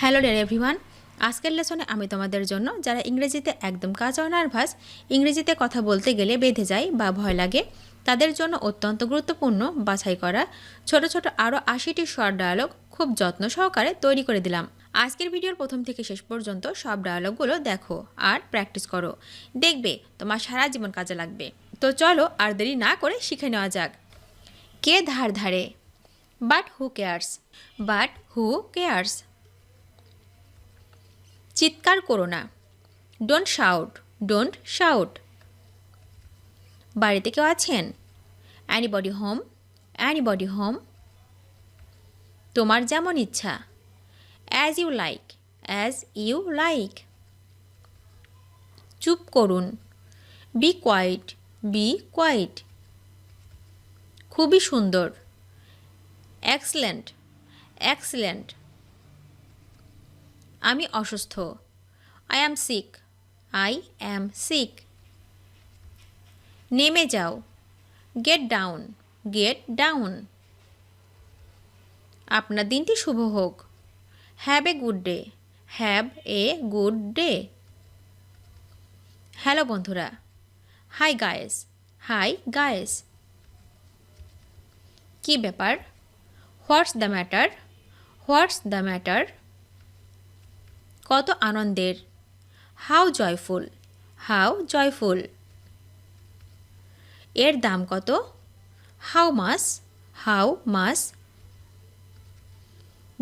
Hello dear everyone, আজকের লেসনে আমি তোমাদের জন্য যারা ইংরেজিতে একদম কাঁচা নার্ভাস, ইংরেজিতে কথা বলতে গেলে বেঁধে যায় বা ভয় লাগে, তাদের জন্য অত্যন্ত গুরুত্বপূর্ণ বাছাই করা ছোট ছোট আরও ৮০টি শর্ট ডায়ালগ খুব যত্ন সহকারে তৈরি করে দিলাম। আজকের ভিডিওর প্রথম থেকে শেষ পর্যন্ত সব ডায়ালগগুলো দেখো আর প্র্যাকটিস করো, দেখবে তোমার সারা জীবন কাজে লাগবে। তো চলো আর দেরি না করে শিখে নেওয়া যাক। কে ধার ধারে? But who cares? But who cares? চিৎকার করো না। Don't shout, don't shout. বাড়িতে কেউ আছেন? Anybody home, anybody home. তোমার যেমন ইচ্ছা। As you like, as you like. চুপ করুন। Be quiet, be quiet. খুবই সুন্দর। Excellent, excellent. আমি অসুস্থ। I am sick, I am sick. নেমে যাও। Get down, get down. আপনার দিনটি শুভ হোক। Have a good day, have a good day. Hello বন্ধুরা। Hi guys, hi guys. কী ব্যাপার? What's the matter, what's the matter. কত আনন্দের। How joyful, how joyful. এর দাম কত? How much, how much.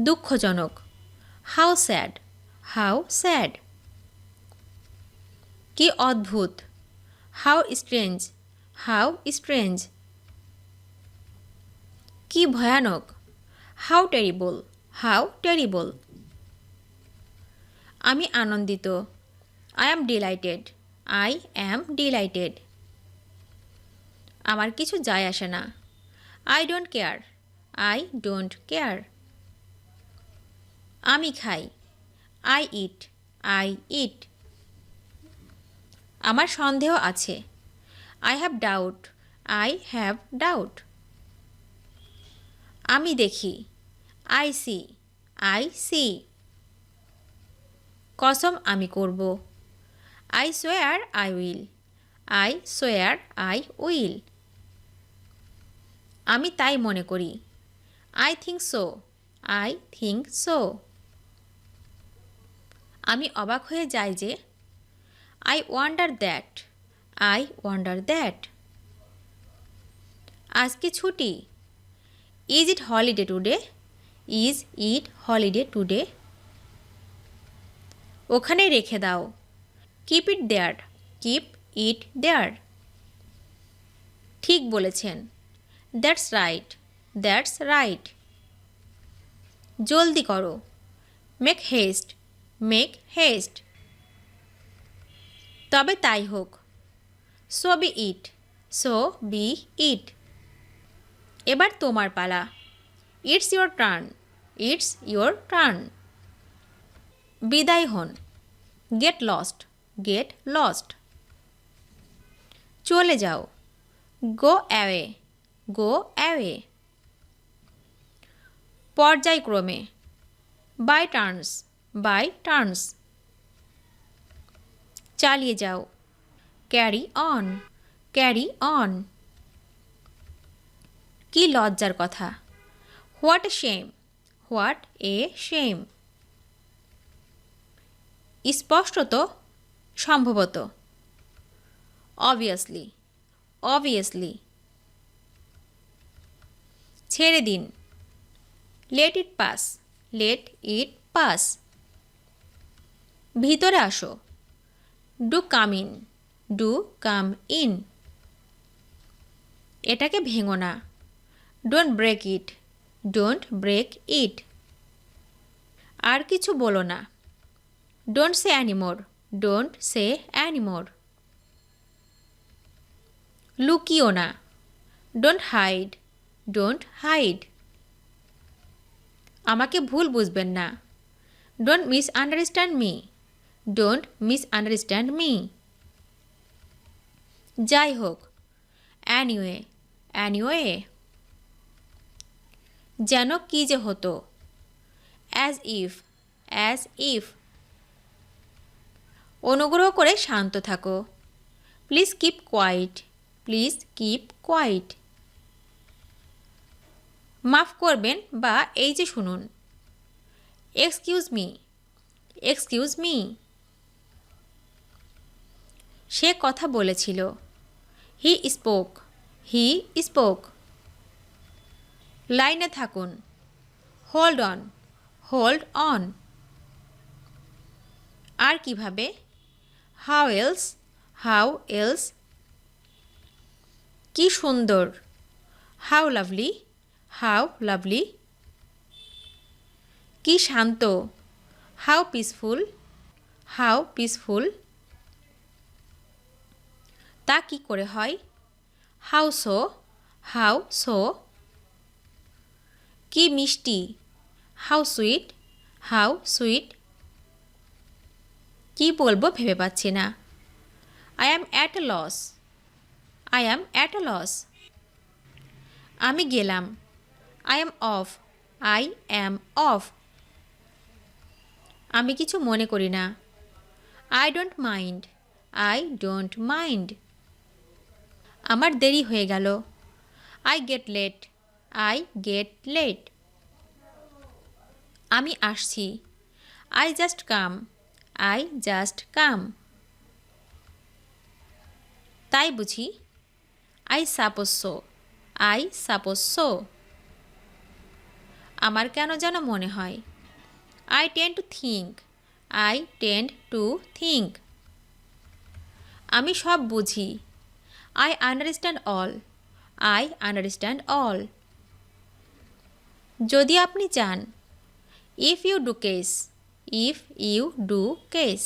দুঃখজনক। How sad, how sad. কি অদ্ভুত। How strange, how strange. কি ভয়ানক। How terrible, how terrible. আমি আনন্দিত। I am delighted, I am delighted. আমার কিছু যায় আসে না। I don't care, I don't care. আমি খাই। I eat, I eat. আমার সন্দেহ আছে। I have doubt, I have doubt. আমি দেখি। I see, I see. কসম আমি করব। I swear I will, I swear I will. আমি তাই মনে করি। I think so, I think so. আমি অবাক হয়ে যাই যে। I wonder that, I wonder that. আজকে ছুটি। Is it holiday today, is it holiday today. ওখানে রেখে দাও। Keep it there, keep it there. ঠিক বলেছেন। That's right, that's right. জলদি করো। Make haste, make haste. তবে তাই হোক। So be it, so be it. এবার তোমার পালা। It's your turn, it's your turn. বিদায় হন। Get lost, get lost. চলে যাও। Go away, go away. পর্যায়ক্রমে। By turns, by turns. চালিয়ে যাও। Carry on, carry on. কি লজ্জার কথা। What a shame, what a shame. স্পষ্টত, সম্ভবত। Obviously, obviously. ছেড়ে দিন। Let it pass, let it pass. ভিতরে আসো। Do come in, do come in. এটাকে ভেঙো না। Don't break it, don't break it. আর কিছু বলো না। Don't say anymore, don't say anymore. লুকিও না। Don't hide, don't hide. আমাকে ভুল বুঝবেন না। Don't misunderstand me, don't misunderstand me. যাই হোক। Anyway, anyway. যেন কি যে হতো। As if, as if. অনুগ্রহ করে শান্ত থাকো। Please keep quiet, please keep quiet. মাফ করবেন বা এই যে শুনুন। Excuse me, excuse me. সে কথা বলেছিল। He spoke, he spoke. লাইনে থাকুন। Hold on, hold on. আর কিভাবে? How else, how else. কি সুন্দর। How lovely, how lovely. কি শান্ত। How peaceful, how peaceful. তা কি করে হয়? How so, how so. কি মিষ্টি। How sweet, how sweet. কি বলবো ভেবে পাচ্ছি না। I am at a loss, I am at a loss. আমি গেলাম। I am of, I am off. আমি কিছু মনে করি না। I don't mind, I don't mind. আমার দেরি হয়ে গেল। I get late, I get late. আমি আসছি। I just come, I just come. তাই বুঝি? I suppose so, I suppose so. আমার কেন যেন মনে হয়। I tend to think, I tend to think. আমি সব বুঝি। I understand all, I understand all. যদি আপনি চান। If you do case, if you do case.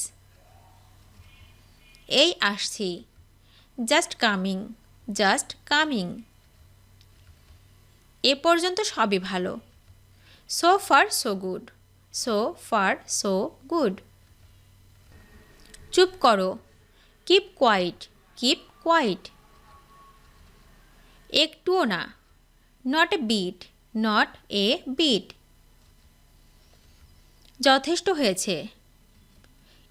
এই আসছি। Just coming, just coming. এ পর্যন্ত সবই ভালো। So far so good, so far so good. চুপ করো। Keep quiet, keep quiet. একটুও না। Not a bit, not a bit. যথেষ্ট হয়েছে।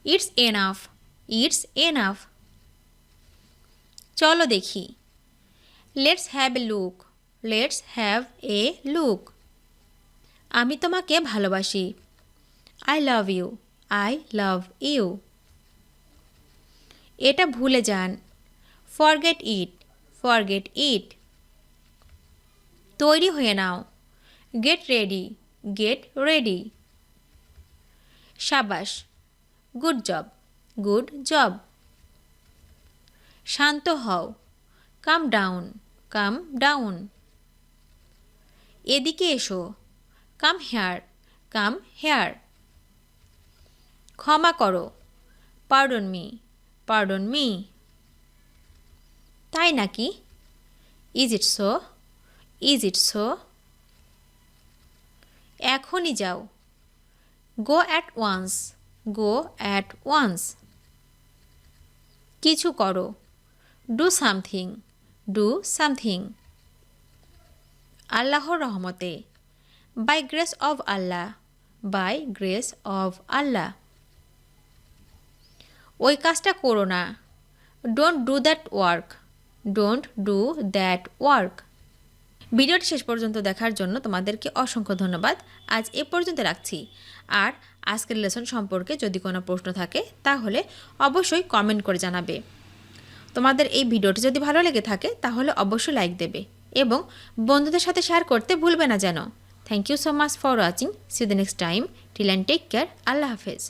It's enough, it's enough. চলো দেখি। Let's have a look, let's have a look. আমি তোমাকে ভালোবাসি। I love you, I love you. এটা ভুলে যান। Forget it, forget it. তৈরি হয়ে নাও। Gate ready, get ready. সাবাস, গুড জব, গুড জব। শান্ত হও। Calm down, calm down. এদিকে এসো। Come here, come here. ক্ষমা করো। Pardon me, pardon me. তাই নাকি? Is it so, is it so. এখনই যাও। Go at once, go at once. কিছু করো। Do something, do something. আল্লাহর রহমতে। By grace of Allah, by grace of Allah. ওই কাজটা করো না। Don't do that work, don't do that work. ভিডিওটি শেষ পর্যন্ত দেখার জন্য তোমাদেরকে অসংখ্য ধন্যবাদ। আজ এ পর্যন্ত রাখছি। আর আজকের লেসন সম্পর্কে যদি কোনো প্রশ্ন থাকে তাহলে অবশ্যই কমেন্ট করে জানাবে। তোমাদের এই ভিডিওটি যদি ভালো লেগে থাকে তাহলে অবশ্যই লাইক দেবে এবং বন্ধুদের সাথে শেয়ার করতে ভুলবে না যেন। Thank you so much for watching. See you the next time. Till and take care. Allah হাফেজ।